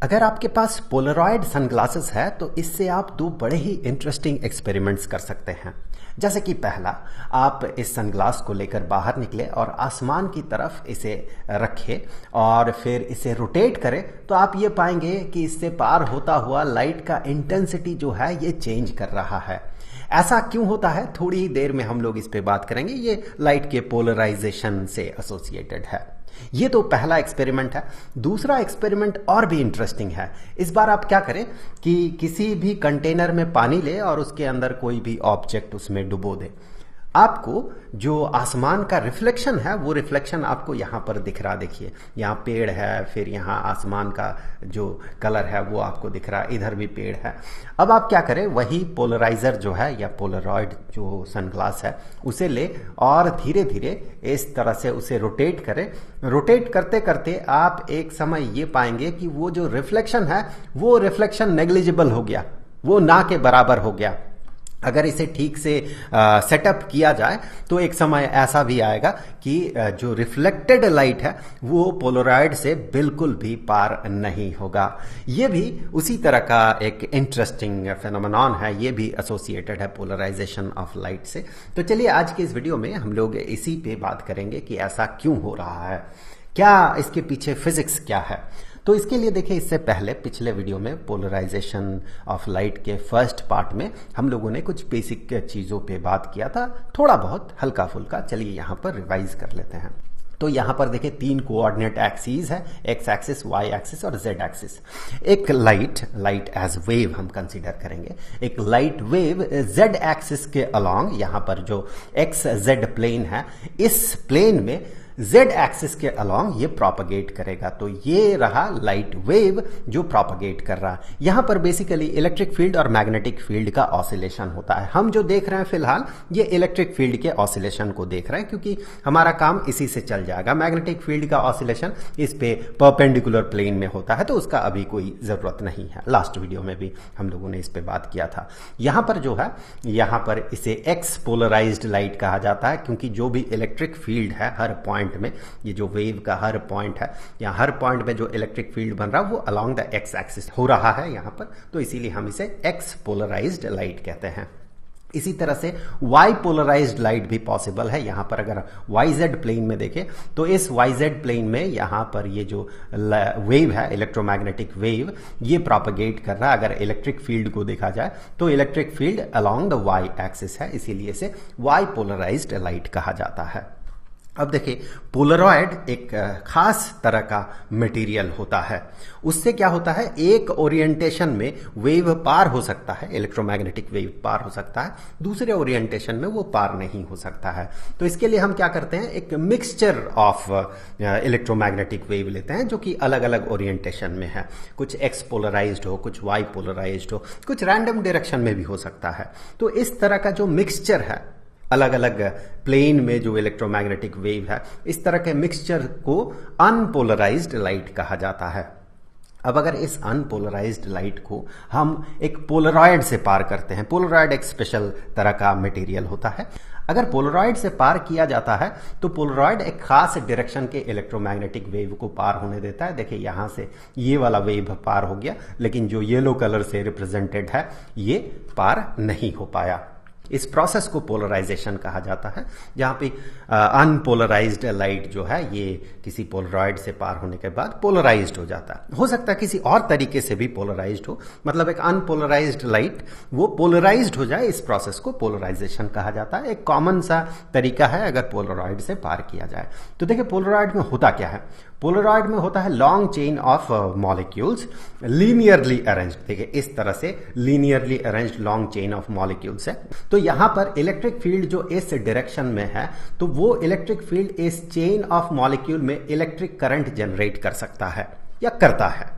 अगर आपके पास Polaroid sunglasses है तो इससे आप दो बड़े ही इंटरेस्टिंग एक्सपेरिमेंट्स कर सकते हैं। जैसे कि पहला, आप इस सनग्लास को लेकर बाहर निकले और आसमान की तरफ इसे रखें और फिर इसे रोटेट करें तो आप ये पाएंगे कि इससे पार होता हुआ लाइट का इंटेंसिटी जो है ये चेंज कर रहा है। ऐसा क्यों होता है, थोड़ी ही देर में हम लोग इस पे बात करेंगे। ये लाइट के पोलराइजेशन से एसोसिएटेड है। ये तो पहला एक्सपेरिमेंट है। दूसरा एक्सपेरिमेंट और भी इंटरेस्टिंग है। इस बार आप क्या करें कि किसी भी कंटेनर में पानी ले और उसके अंदर कोई भी ऑब्जेक्ट उसमें डुबो दे। आपको जो आसमान का रिफ्लेक्शन है वो रिफ्लेक्शन आपको यहां पर दिख रहा, देखिए यहाँ पेड़ है, फिर यहाँ आसमान का जो कलर है वो आपको दिख रहा, इधर भी पेड़ है। अब आप क्या करें, वही पोलराइजर जो है या पोलरॉइड जो सनग्लास है उसे ले और धीरे धीरे इस तरह से उसे रोटेट करें। रोटेट करते करते आप एक समय ये पाएंगे कि वो जो रिफ्लेक्शन है वो रिफ्लेक्शन नेग्लिजिबल हो गया, वो ना के बराबर हो गया। अगर इसे ठीक से सेटअप किया जाए तो एक समय ऐसा भी आएगा कि जो रिफ्लेक्टेड लाइट है वो पोलराइड से बिल्कुल भी पार नहीं होगा। ये भी उसी तरह का एक इंटरेस्टिंग फेनोमेनॉन है, ये भी एसोसिएटेड है पोलराइजेशन ऑफ लाइट से। तो चलिए आज के इस वीडियो में हम लोग इसी पे बात करेंगे कि ऐसा क्यों हो रहा है, क्या इसके पीछे फिजिक्स क्या है। तो इसके लिए देखिए, इससे पहले पिछले वीडियो में पोलराइजेशन ऑफ लाइट के फर्स्ट पार्ट में हम लोगों ने कुछ बेसिक चीज़ों पे बात किया था, थोड़ा बहुत हल्का फुल्का। चलिए यहाँ पर रिवाइज कर लेते हैं। तो यहाँ पर देखिए 3 कोऑर्डिनेट एक्सिस है, एक्स एक्सिस, वाई एक्सिस और जेड एक्सिस। एक लाइट एज वेव हम कंसीडर करेंगे। एक लाइट वेव जेड एक्सिस के अलोंग, यहाँ पर जो एक्स जेड प्लेन है, इस प्लेन में जेड एक्सिस के अलोंग ये प्रोपगेट करेगा। तो ये रहा लाइट वेव जो प्रोपगेट कर रहा है। यहां पर बेसिकली इलेक्ट्रिक फील्ड और मैग्नेटिक फील्ड का ऑसिलेशन होता है। हम जो देख रहे हैं फिलहाल ये इलेक्ट्रिक फील्ड के ऑसिलेशन को देख रहे हैं, क्योंकि हमारा काम इसी से चल जाएगा। मैग्नेटिक फील्ड का ऑसिलेशन इस पे परपेंडिकुलर प्लेन में होता है, तो उसका अभी कोई जरूरत नहीं है। लास्ट वीडियो में भी हम लोगों ने इस पे बात किया था। यहां पर जो है, यहां पर इसे एक्स पोलराइज्ड लाइट कहा जाता है, क्योंकि जो भी इलेक्ट्रिक फील्ड है हर पॉइंट में, ये जो वेव का हर पॉइंट है, या हर पॉइंट में जो इलेक्ट्रिक फील्ड बन रहा है वो अलोंग द एक्स एक्सिस हो रहा है यहां पर, तो इसीलिए हम इसे एक्स पोलराइज्ड लाइट कहते हैं। इसी तरह से वाई पोलराइज्ड लाइट भी पॉसिबल है। यहां पर अगर वाई जेड प्लेन में देखें तो इस वाई जेड प्लेन में यहां पर ये जो वेव है, इलेक्ट्रोमैग्नेटिक वेव, ये प्रोपगेट कर रहा है। अगर इलेक्ट्रिक फील्ड को देखा जाए तो electric field along the Y axis है, इसीलिए इसे वाई पोलराइज्ड लाइट कहा जाता है। अब देखिए, पोलरॉइड एक खास तरह का मटेरियल होता है। उससे क्या होता है, एक ओरिएंटेशन में वेव पार हो सकता है, इलेक्ट्रोमैग्नेटिक वेव पार हो सकता है, दूसरे ओरिएंटेशन में वो पार नहीं हो सकता है। तो इसके लिए हम क्या करते हैं, एक मिक्सचर ऑफ इलेक्ट्रोमैग्नेटिक वेव लेते हैं जो कि अलग अलग ओरिएंटेशन में है। कुछ एक्स पोलराइज्ड हो, कुछ वाई पोलराइज्ड हो, कुछ रैंडम डायरेक्शन में भी हो सकता है। तो इस तरह का जो मिक्सचर है, अलग अलग प्लेन में जो इलेक्ट्रोमैग्नेटिक वेव है, इस तरह के मिक्सचर को अनपोलराइज्ड लाइट कहा जाता है। अब अगर इस अनपोलराइज्ड लाइट को हम एक पोलरॉइड से पार करते हैं, पोलरॉइड एक स्पेशल तरह का मटेरियल होता है। अगर पोलरॉइड से पार किया जाता है तो पोलरॉइड एक खास डायरेक्शन के इलेक्ट्रोमैग्नेटिक वेव को पार होने देता है। देखिए यहां से ये वाला वेव पार हो गया, लेकिन जो येलो कलर से रिप्रेजेंटेड है ये पार नहीं हो पाया। इस प्रोसेस को पोलराइजेशन कहा जाता है, जहां पे अनपोलराइज्ड लाइट जो है ये किसी पोलरॉइड से पार होने के बाद पोलराइज्ड हो जाता है। हो सकता है किसी और तरीके से भी पोलराइज्ड हो, मतलब एक अनपोलराइज्ड लाइट वो पोलराइज्ड हो जाए, इस प्रोसेस को पोलराइजेशन कहा जाता है। एक कॉमन सा तरीका है अगर पोलरॉइड से पार किया जाए। तो देखिए पोलरॉइड में होता क्या है, पोलरॉइड में होता है long chain of molecules linearly arranged. देखिए इस तरह से linearly arranged long chain of molecules है। तो यहां पर इलेक्ट्रिक फील्ड जो इस डायरेक्शन में है, तो वो इलेक्ट्रिक फील्ड इस चेन ऑफ मॉलिक्यूल में इलेक्ट्रिक करंट जनरेट कर सकता है या करता है।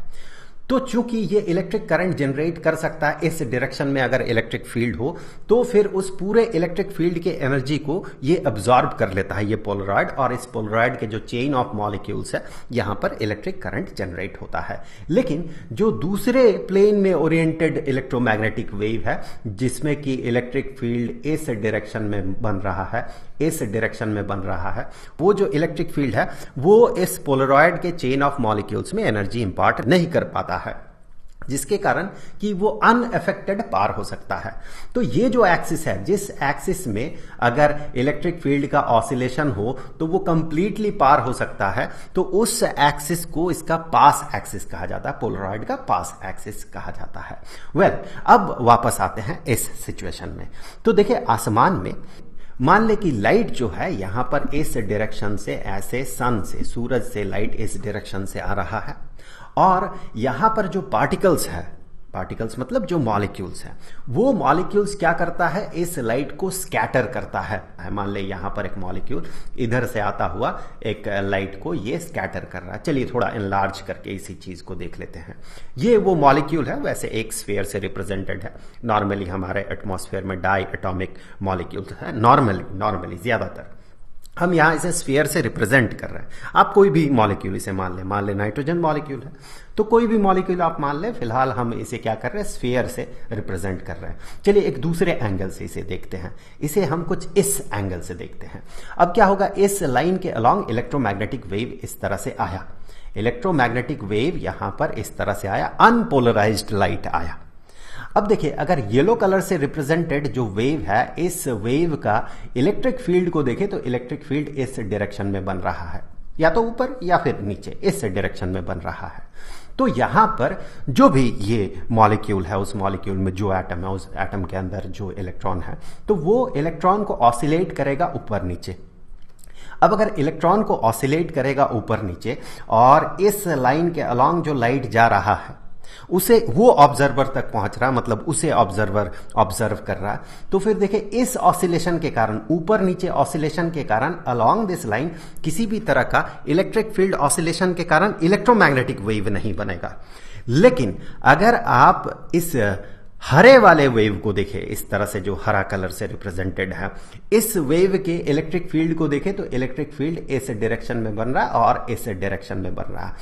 तो चूंकि ये इलेक्ट्रिक करंट जनरेट कर सकता है इस डायरेक्शन में, अगर इलेक्ट्रिक फील्ड हो तो फिर उस पूरे इलेक्ट्रिक फील्ड के एनर्जी को ये अब्सॉर्ब कर लेता है ये पोलरॉइड, और इस पोलरॉइड के जो चेन ऑफ मॉलिक्यूल्स है यहां पर इलेक्ट्रिक करंट जनरेट होता है। लेकिन जो दूसरे प्लेन में ओरिएंटेड इलेक्ट्रोमैग्नेटिक वेव है, जिसमें कि इलेक्ट्रिक फील्ड इस डायरेक्शन में बन रहा है, इस डायरेक्शन में बन रहा है, वो जो इलेक्ट्रिक फील्ड है वो इस पोलरॉइड के चेन ऑफ मॉलिक्यूल्स में एनर्जी इंपार्ट नहीं कर पाता है, जिसके कारण कि वो अनअफेक्टेड पार हो सकता है। तो ये जो एक्सिस है, जिस एक्सिस में अगर इलेक्ट्रिक फील्ड का ऑसिलेशन हो तो वो कंप्लीटली पार हो सकता है, तो उस एक्सिस को इसका पास एक्सिस कहा जाता है, पोलरॉइड का पास एक्सिस कहा जाता है। अब वापस आते हैं इस सिचुएशन में। तो देखिए आसमान में मान ले कि लाइट जो है यहां पर इस डायरेक्शन से, ऐसे सन से, सूरज से लाइट इस डायरेक्शन से आ रहा है, और यहां पर जो पार्टिकल्स है, पार्टिकल्स मतलब जो मॉलिक्यूल्स है, वो मॉलिक्यूल्स क्या करता है, इस लाइट को स्कैटर करता है। मान ले यहां पर एक मॉलिक्यूल इधर से आता हुआ एक लाइट को ये स्कैटर कर रहा है। चलिए थोड़ा एनलार्ज करके इसी चीज को देख लेते हैं। ये वो मॉलिक्यूल है, वैसे एक स्फीयर से रिप्रेजेंटेड है। नॉर्मली हमारे एटमॉस्फेयर में डाई एटॉमिक मॉलिक्यूल है, नॉर्मली ज्यादातर हम यहां इसे स्फीयर से रिप्रेजेंट कर रहे हैं। आप कोई भी मॉलिक्यूल इसे मान ले नाइट्रोजन मॉलिक्यूल है, तो कोई भी मॉलिक्यूल आप मान ले, फिलहाल हम इसे क्या कर रहे हैं, स्फीयर से रिप्रेजेंट कर रहे हैं। चलिए एक दूसरे एंगल से इसे देखते हैं, इसे हम कुछ इस एंगल से देखते हैं। अब क्या होगा, इस लाइन के अलोंग इलेक्ट्रोमैग्नेटिक वेव इस तरह से आया, इलेक्ट्रोमैग्नेटिक वेव यहां पर इस तरह से आया, अनपोलराइज्ड लाइट आया। अब देखिए अगर येलो कलर से रिप्रेजेंटेड जो वेव है, इस वेव का इलेक्ट्रिक फील्ड को देखें तो इलेक्ट्रिक फील्ड इस डायरेक्शन में बन रहा है, या तो ऊपर या फिर नीचे, इस डायरेक्शन में बन रहा है। तो यहां पर जो भी ये मॉलिक्यूल है, उस मॉलिक्यूल में जो एटम है, उस एटम के अंदर जो इलेक्ट्रॉन है, तो वो इलेक्ट्रॉन को ऑसिलेट करेगा ऊपर नीचे। अब अगर इलेक्ट्रॉन को ऑसिलेट करेगा ऊपर नीचे और इस लाइन के अलोंग जो लाइट जा रहा है उसे वो ऑब्जर्वर तक पहुंच रहा है, मतलब उसे ऑब्जर्वर ऑब्जर्व कर रहा है, तो फिर देखिए इस ऑसिलेशन के कारण, ऊपर नीचे ऑसिलेशन के कारण अलोंग दिस लाइन किसी भी तरह का इलेक्ट्रिक फील्ड ऑसिलेशन के कारण इलेक्ट्रोमैग्नेटिक वेव नहीं बनेगा। लेकिन अगर आप इस हरे वाले वेव को देखें, इस तरह से जो हरा कलर से रिप्रेजेंटेड है, इस वेव के इलेक्ट्रिक फील्ड को देखें तो इलेक्ट्रिक फील्ड इस डायरेक्शन में बन रहा है और इस डायरेक्शन में बन रहा है।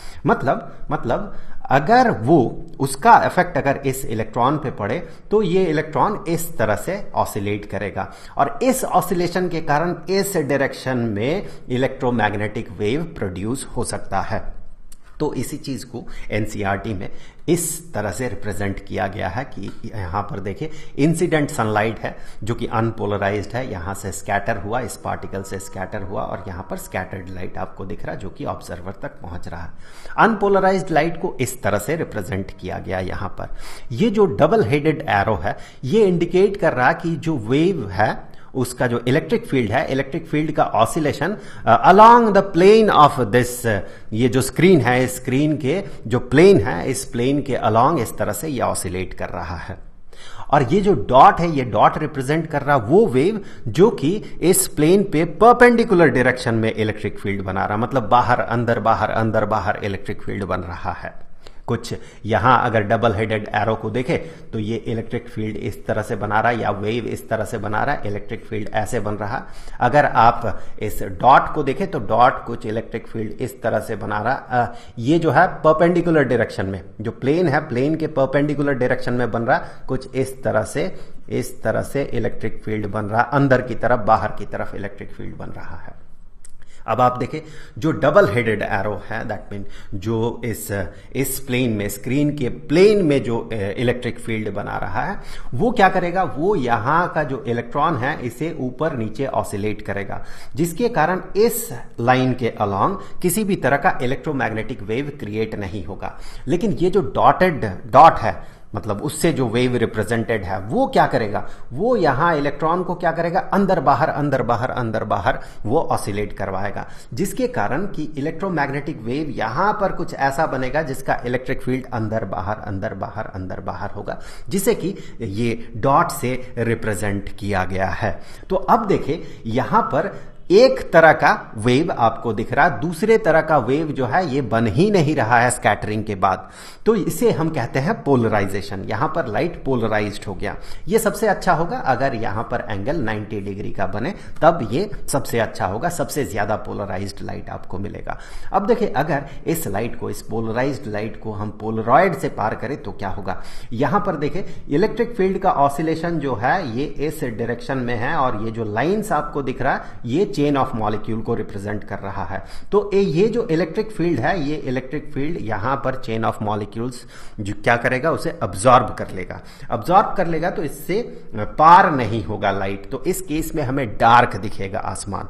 मतलब अगर वो उसका इफेक्ट अगर इस इलेक्ट्रॉन पे पड़े तो ये इलेक्ट्रॉन इस तरह से ऑसिलेट करेगा, और इस ऑसिलेशन के कारण इस डायरेक्शन में इलेक्ट्रोमैग्नेटिक वेव प्रोड्यूस हो सकता है। तो इसी चीज को एनसीईआरटी में इस तरह से रिप्रेजेंट किया गया है कि यहां पर देखिए इंसिडेंट सनलाइट है जो कि अनपोलराइज्ड है, यहां से स्कैटर हुआ, इस पार्टिकल से स्कैटर हुआ, और यहां पर स्कैटर्ड लाइट आपको दिख रहा है जो कि ऑब्जर्वर तक पहुंच रहा है। अनपोलराइज्ड लाइट को इस तरह से रिप्रेजेंट किया गया यहां पर। ये जो डबल हेडेड एरो है, ये इंडिकेट कर रहा है कि जो वेव है उसका जो इलेक्ट्रिक फील्ड है, इलेक्ट्रिक फील्ड का oscillation along the plane of this, ये जो स्क्रीन है, इस स्क्रीन के जो प्लेन है, इस प्लेन के अलोंग इस तरह से ये ऑसिलेट कर रहा है। और ये जो डॉट है, ये डॉट रिप्रेजेंट कर रहा वो वेव जो कि इस प्लेन पे परपेंडिकुलर डायरेक्शन में इलेक्ट्रिक फील्ड बना रहा, मतलब बाहर अंदर बाहर अंदर बाहर इलेक्ट्रिक फील्ड बन रहा है। कुछ यहां अगर डबल हेडेड एरो को देखें तो ये इलेक्ट्रिक फील्ड इस तरह से बना रहा है, या वेव इस तरह से बना रहा है, इलेक्ट्रिक फील्ड ऐसे बन रहा है। अगर आप इस डॉट को देखें तो डॉट कुछ इलेक्ट्रिक फील्ड इस तरह से बना रहा, ये जो है परपेंडिकुलर डायरेक्शन में, जो प्लेन है प्लेन के परपेंडिकुलर डायरेक्शन में बन रहा, कुछ इस तरह से इलेक्ट्रिक फील्ड बन रहा, अंदर की तरफ बाहर की तरफ इलेक्ट्रिक फील्ड बन रहा है। अब आप देखें जो डबल हेडेड एरो है, दैट मीन जो इस प्लेन में, स्क्रीन के प्लेन में जो इलेक्ट्रिक फील्ड बना रहा है, वो क्या करेगा, वो यहां का जो इलेक्ट्रॉन है इसे ऊपर नीचे ऑसिलेट करेगा, जिसके कारण इस लाइन के अलोंग किसी भी तरह का इलेक्ट्रोमैग्नेटिक वेव क्रिएट नहीं होगा। लेकिन ये जो डॉटेड डॉट है, मतलब उससे जो वेव रिप्रेजेंटेड है, वो क्या करेगा, वो यहां इलेक्ट्रॉन को क्या करेगा, अंदर बाहर अंदर बाहर अंदर बाहर वो ऑसिलेट करवाएगा, जिसके कारण कि इलेक्ट्रोमैग्नेटिक वेव यहां पर कुछ ऐसा बनेगा जिसका इलेक्ट्रिक फील्ड अंदर बाहर अंदर बाहर अंदर बाहर होगा, जिसे कि ये डॉट से रिप्रेजेंट किया गया है। तो अब देखिए यहां पर एक तरह का वेव आपको दिख रहा है, दूसरे तरह का वेव जो है ये बन ही नहीं रहा है स्कैटरिंग के बाद, तो इसे हम कहते हैं पोलराइजेशन। यहां पर लाइट पोलराइज्ड हो गया। ये सबसे अच्छा होगा अगर यहां पर एंगल 90 डिग्री का बने, तब ये सबसे अच्छा होगा, सबसे ज्यादा पोलराइज्ड लाइट आपको मिलेगा। अब देखिए, अगर इस लाइट को, इस पोलराइज्ड लाइट को हम पोलरॉइड से पार करें तो क्या होगा। यहां पर देखिए इलेक्ट्रिक फील्ड का ऑसिलेशन जो है ये इस डायरेक्शन में है, और ये जो लाइंस आपको दिख रहा है ये चेन ऑफ मॉलिक्यूल को रिप्रेजेंट कर रहा है। तो ये जो इलेक्ट्रिक फील्ड है, ये इलेक्ट्रिक फील्ड यहां पर चेन ऑफ मॉलिक्यूल्स जो क्या करेगा, उसे अब्सॉर्ब कर लेगा। अब्सॉर्ब कर लेगा तो इससे पार नहीं होगा लाइट, तो इस केस में हमें डार्क दिखेगा आसमान।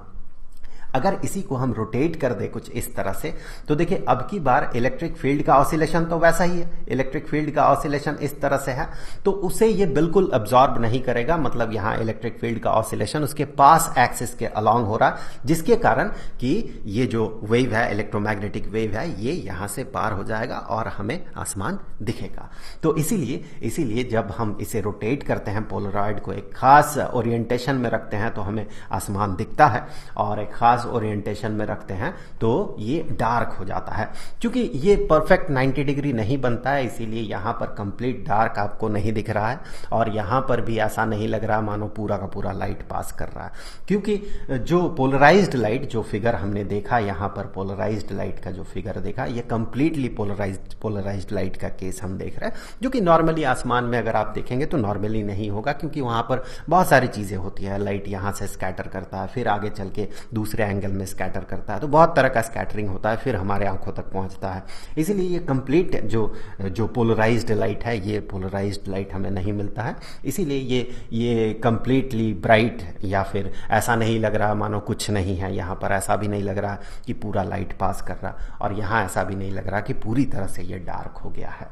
अगर इसी को हम रोटेट कर दे कुछ इस तरह से, तो देखिए अब की बार इलेक्ट्रिक फील्ड का ऑसिलेशन तो वैसा ही है, इलेक्ट्रिक फील्ड का ऑसिलेशन इस तरह से है, तो उसे ये बिल्कुल अब्सॉर्ब नहीं करेगा। मतलब यहां इलेक्ट्रिक फील्ड का ऑसिलेशन उसके पास एक्सिस के अलोंग हो रहा, जिसके कारण कि ये जो वेव है, इलेक्ट्रोमैग्नेटिक वेव है, ये यहां से पार हो जाएगा और हमें आसमान दिखेगा। तो इसीलिए जब हम इसे रोटेट करते हैं, पोलरॉइड को एक खास ओरिएंटेशन में रखते हैं, तो हमें आसमान दिखता है, और एक खास ओरिएंटेशन में रखते हैं तो ये डार्क हो जाता है। क्योंकि ये परफेक्ट 90 डिग्री नहीं बनता है, इसीलिए यहां पर कंप्लीट डार्क आपको नहीं दिख रहा है, और यहां पर भी ऐसा नहीं लग रहा मानो पूरा का पूरा लाइट पास कर रहा है। क्योंकि जो पोलराइज्ड लाइट, जो फिगर हमने देखा यहां पर, पोलराइज्ड लाइट का जो फिगर देखा, ये कंप्लीटली पोलराइज्ड लाइट का केस हम देख रहे हैं, जो कि नॉर्मली आसमान में अगर आप देखेंगे तो नॉर्मली नहीं होगा, क्योंकि वहां पर बहुत सारी चीजें होती है। लाइट यहां से स्कैटर करता है, फिर आगे चल के दूसरे एंगल में स्कैटर करता है, तो बहुत तरह का स्कैटरिंग होता है, फिर हमारे आंखों तक पहुंचता है। इसीलिए ये कंप्लीट जो पोलराइज्ड लाइट है, ये पोलराइज्ड लाइट हमें नहीं मिलता है। इसीलिए ये कंप्लीटली ब्राइट, या फिर ऐसा नहीं लग रहा मानो कुछ नहीं है यहाँ पर, ऐसा भी नहीं लग रहा कि पूरा लाइट पास कर रहा, और यहाँ ऐसा भी नहीं लग रहा कि पूरी तरह से ये डार्क हो गया है।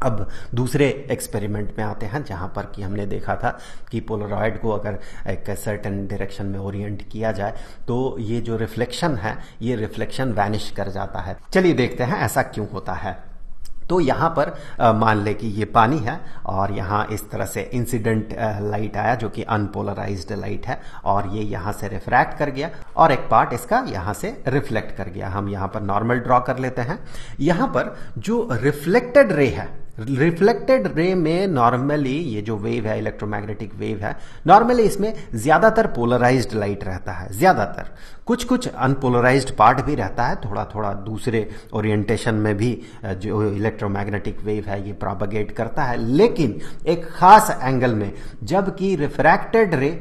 अब दूसरे एक्सपेरिमेंट में आते हैं, जहां पर कि हमने देखा था कि पोलरॉइड को अगर एक सर्टेन डायरेक्शन में ओरिएंट किया जाए तो ये जो रिफ्लेक्शन है, ये रिफ्लेक्शन वैनिश कर जाता है। चलिए देखते हैं ऐसा क्यों होता है। तो यहाँ पर मान ले कि ये पानी है, और यहाँ इस तरह से इंसिडेंट लाइट आया जो कि अनपोलराइज्ड लाइट है, और ये यहाँ से रिफ्रैक्ट कर गया, और एक पार्ट इसका यहाँ से रिफ्लेक्ट कर गया। हम यहाँ पर नॉर्मल ड्रॉ कर लेते हैं। यहाँ पर जो रिफ्लेक्टेड रे है, रिफ्लेक्टेड रे में नॉर्मली ये जो वेव है, इलेक्ट्रोमैग्नेटिक वेव है, नॉर्मली इसमें ज्यादातर पोलराइज्ड लाइट रहता है, ज्यादातर। कुछ अनपोलराइज्ड पार्ट भी रहता है, थोड़ा थोड़ा दूसरे ओरिएंटेशन में भी जो इलेक्ट्रोमैग्नेटिक वेव है ये प्रोपगेट करता है। लेकिन एक खास एंगल में, जबकि रिफ्रैक्टेड रे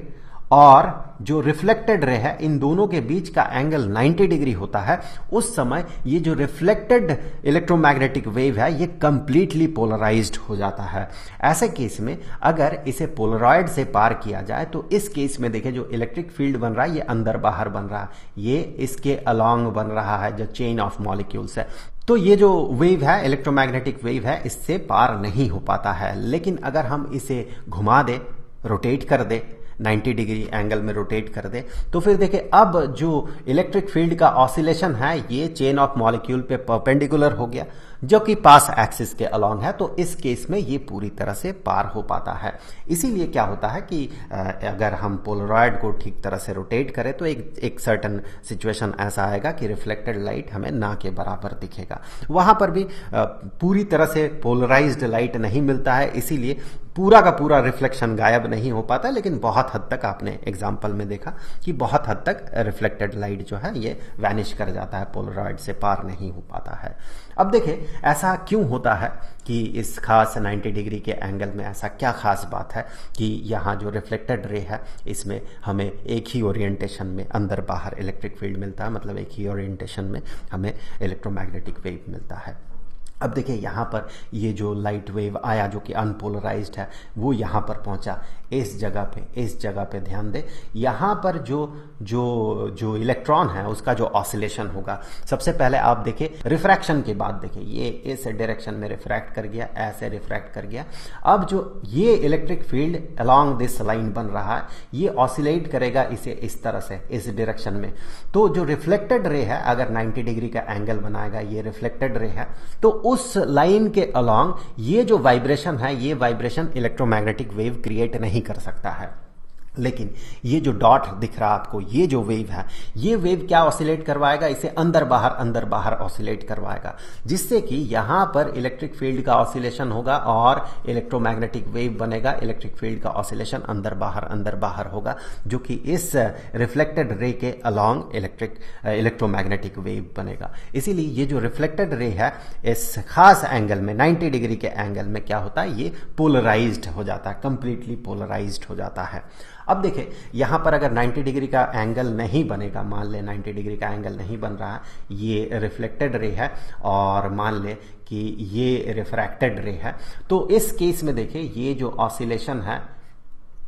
और जो रिफ्लेक्टेड रे है, इन दोनों के बीच का एंगल 90 डिग्री होता है, उस समय ये जो रिफ्लेक्टेड इलेक्ट्रोमैग्नेटिक वेव है ये कंप्लीटली पोलराइज्ड हो जाता है। ऐसे केस में अगर इसे पोलरॉइड से पार किया जाए, तो इस केस में देखिए जो इलेक्ट्रिक फील्ड बन रहा है ये अंदर बाहर बन रहा है, ये इसके अलोंग बन रहा है, जो चेन ऑफ मॉलिक्यूल्स है। तो ये जो वेव है, इलेक्ट्रोमैग्नेटिक वेव है, इससे पार नहीं हो पाता है। लेकिन अगर हम इसे घुमा दे, रोटेट कर दे, 90 डिग्री एंगल में रोटेट कर दे, तो फिर देखिए अब जो इलेक्ट्रिक फील्ड का ऑसिलेशन है ये चेन ऑफ मॉलिक्यूल पे परपेंडिकुलर हो गया, जो कि पास एक्सिस के अलोंग है। तो इस केस में ये पूरी तरह से पार हो पाता है। इसीलिए क्या होता है कि अगर हम पोलरॉइड को ठीक तरह से रोटेट करें तो एक सर्टन सिचुएशन ऐसा आएगा कि रिफ्लेक्टेड लाइट हमें ना के बराबर दिखेगा। वहां पर भी पूरी तरह से पोलराइज्ड लाइट नहीं मिलता है, इसीलिए पूरा का पूरा रिफ्लेक्शन गायब नहीं हो पाता, लेकिन बहुत हद तक आपने एग्जाम्पल में देखा कि बहुत हद तक रिफ्लेक्टेड लाइट जो है ये वैनिश कर जाता है, पोलरॉइड से पार नहीं हो पाता है। अब देखिए ऐसा क्यों होता है कि इस खास 90 डिग्री के एंगल में ऐसा क्या खास बात है कि यहाँ जो रिफ्लेक्टेड रे है इसमें हमें एक ही ओरिएंटेशन में अंदर बाहर इलेक्ट्रिक फील्ड मिलता है, मतलब एक ही ओरिएंटेशन में हमें इलेक्ट्रोमैग्नेटिक वेव मिलता है। अब देखिए यहाँ पर ये जो लाइट वेव आया जो कि अनपोलराइज्ड है, वो यहाँ पर पहुंचा, इस जगह पे ध्यान दे। यहाँ पर जो इलेक्ट्रॉन है उसका जो ऑसिलेशन होगा, सबसे पहले आप देखिए रिफ्रैक्शन के बाद देखिए ये इस डायरेक्शन में रिफ्रैक्ट कर गया, ऐसे रिफ्रैक्ट कर गया। अब जो ये electric field along this line बन रहा है, ये ऑसिलेट करेगा इसे इस तरह से, इस डायरेक्शन में। तो जो रिफ्लेक्टेड रे है, अगर 90 डिग्री का एंगल बनाएगा, ये रिफ्लेक्टेड रे है, तो उस लाइन के अलोंग ये जो वाइब्रेशन है, ये वाइब्रेशन इलेक्ट्रोमैग्नेटिक वेव क्रिएट नहीं कर सकता है। लेकिन ये जो डॉट दिख रहा है आपको, ये जो वेव है, ये वेव क्या ऑसिलेट करवाएगा, इसे अंदर बाहर ऑसिलेट करवाएगा, जिससे कि यहां पर इलेक्ट्रिक फील्ड का ऑसिलेशन होगा और इलेक्ट्रोमैग्नेटिक वेव बनेगा। इलेक्ट्रिक फील्ड का ऑसिलेशन अंदर बाहर होगा, जो कि इस रिफ्लेक्टेड रे के अलोंग इलेक्ट्रोमैग्नेटिक वेव बनेगा। इसीलिए ये जो रिफ्लेक्टेड रे है, इस खास एंगल में 90 डिग्री के एंगल में क्या होता है, ये पोलराइज्ड हो जाता है, कंप्लीटली पोलराइज्ड हो जाता है। अब देखें, यहां पर अगर 90 डिग्री का एंगल नहीं बनेगा, मान ले 90 डिग्री का एंगल नहीं बन रहा है, ये रिफ्लेक्टेड रे है और मान ले कि ये रिफ्रैक्टेड रे है, तो इस केस में देखें ये जो ऑसिलेशन है,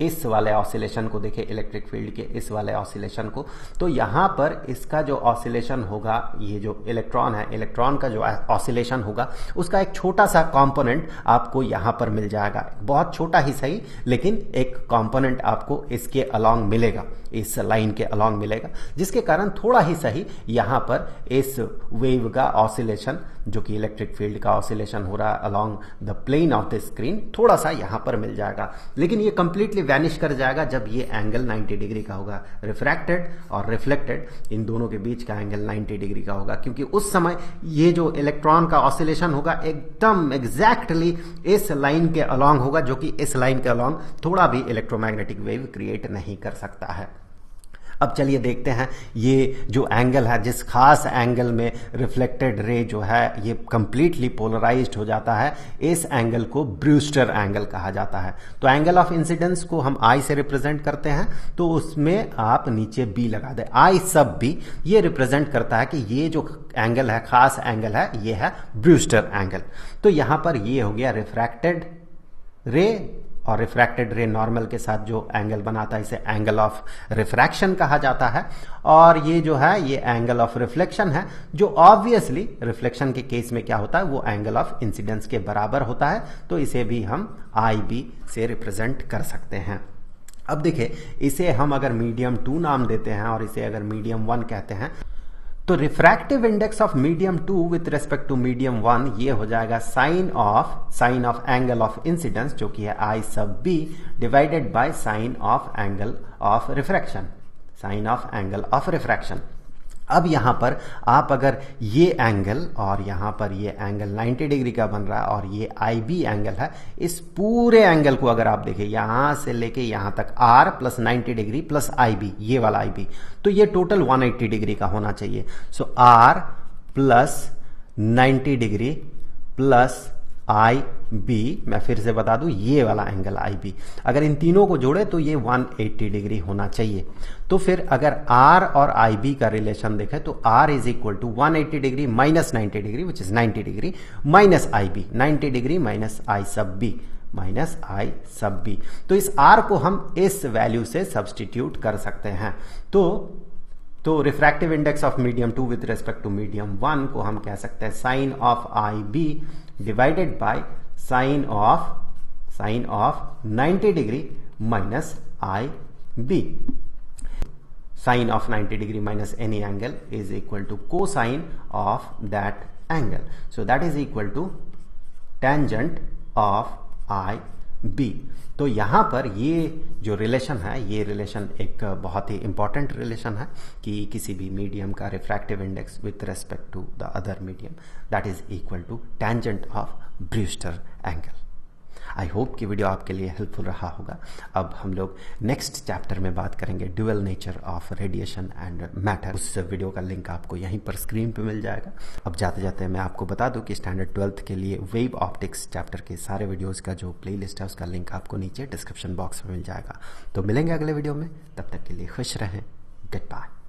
इस वाले ऑसिलेशन को देखें, इलेक्ट्रिक फील्ड के इस वाले ऑसिलेशन को, तो यहां पर इसका जो ऑसिलेशन होगा, ये जो इलेक्ट्रॉन है, इलेक्ट्रॉन का जो ऑसिलेशन होगा, उसका एक छोटा सा कंपोनेंट आपको यहां पर मिल जाएगा। बहुत छोटा ही सही, लेकिन एक कंपोनेंट आपको इसके अलोंग मिलेगा, इस लाइन के अलोंग मिलेगा, जिसके कारण थोड़ा ही सही यहां पर इस वेव का ऑसिलेशन, जो कि इलेक्ट्रिक फील्ड का ऑसिलेशन हो रहा है along the plane of the screen, थोड़ा सा यहां पर मिल जाएगा। लेकिन ये कंप्लीटली वैनिश कर जाएगा जब ये एंगल 90 डिग्री का होगा। रिफ्रैक्टेड और रिफ्लेक्टेड, इन दोनों के बीच का एंगल 90 डिग्री का होगा, क्योंकि उस समय ये जो इलेक्ट्रॉन का ऑसिलेशन होगा एकदम एग्जैक्टली इस लाइन के अलोंग होगा, जो कि इस लाइन के अलोंग थोड़ा भी इलेक्ट्रोमैग्नेटिक वेव क्रिएट नहीं कर सकता है। अब चलिए देखते हैं, ये जो एंगल है, जिस खास एंगल में रिफ्लेक्टेड रे जो है ये कंप्लीटली पोलराइज्ड हो जाता है, इस एंगल को ब्रूस्टर एंगल कहा जाता है। तो एंगल ऑफ इंसिडेंस को हम आई से रिप्रेजेंट करते हैं, तो उसमें आप नीचे बी लगा दें, आई सब बी, ये रिप्रेजेंट करता है कि ये जो एंगल है, खास एंगल है, ये है ब्रूस्टर एंगल। तो यहां पर ये हो गया रिफ्रैक्टेड रे, और रिफ्रैक्टेड रे नॉर्मल के साथ जो एंगल बनाता है, इसे एंगल ऑफ रिफ्रैक्शन कहा जाता है। और ये जो है, ये एंगल ऑफ रिफ्लेक्शन है, जो ऑब्वियसली रिफ्लेक्शन के केस में क्या होता है, वो एंगल ऑफ इंसिडेंस के बराबर होता है। तो इसे भी हम आई बी से रिप्रेजेंट कर सकते हैं। अब देखिए, इसे हम अगर मीडियम 2 नाम देते हैं और इसे अगर मीडियम 1 कहते हैं, तो refractive index of medium 2 with respect to medium 1 ये हो जाएगा sine of angle of incidence, जो कि है I sub B, divided by sine of angle of refraction, sine of angle of refraction. अब यहां पर आप अगर ये एंगल और यहां पर ये एंगल 90 डिग्री का बन रहा है और ये आई बी एंगल है, इस पूरे एंगल को अगर आप देखें यहां से लेके यहां तक R plus 90 degree plus I B, ये वाला आई बी, तो ये टोटल 180 डिग्री का होना चाहिए। So r plus 90 degree plus I B, मैं फिर से बता दूं, ये वाला एंगल आई बी, अगर इन तीनों को जोड़े तो ये 180 डिग्री होना चाहिए। तो फिर अगर आर और आई बी का रिलेशन देखें तो r is equal to 180 degree minus 90 degree which is 90 degree minus I B, 90 degree minus I sub B, minus I sub B. तो इस आर को हम इस वैल्यू से सब्सटीट्यूट कर सकते हैं। तो refractive index of medium 2 with respect to medium 1 को हम कह सकते हैं sine of I B divided by sine of 90 degree minus I B. Sine of 90 degree minus any angle is equal to cosine of that angle, so that is equal to tangent of I B. तो यहां पर ये जो relation है, ये relation एक बहुत ही important relation है कि किसी भी मीडियम का refractive index with respect to the other medium that is equal to tangent of Brewster angle. I hope कि वीडियो आपके लिए हेल्पफुल रहा होगा। अब हम लोग नेक्स्ट चैप्टर में बात करेंगे dual nature of radiation and matter. उस वीडियो का लिंक आपको यहीं पर स्क्रीन पे मिल जाएगा। अब जाते जाते मैं आपको बता दूं कि स्टैंडर्ड 12th के लिए वेव ऑप्टिक्स चैप्टर के सारे वीडियोस का जो प्लेलिस्ट है उसका लिंक आपको नीचे डिस्क्रिप्शन बॉक्स में मिल जाएगा। तो मिलेंगे अगले वीडियो में, तब तक के लिए खुश रहें। Good bye.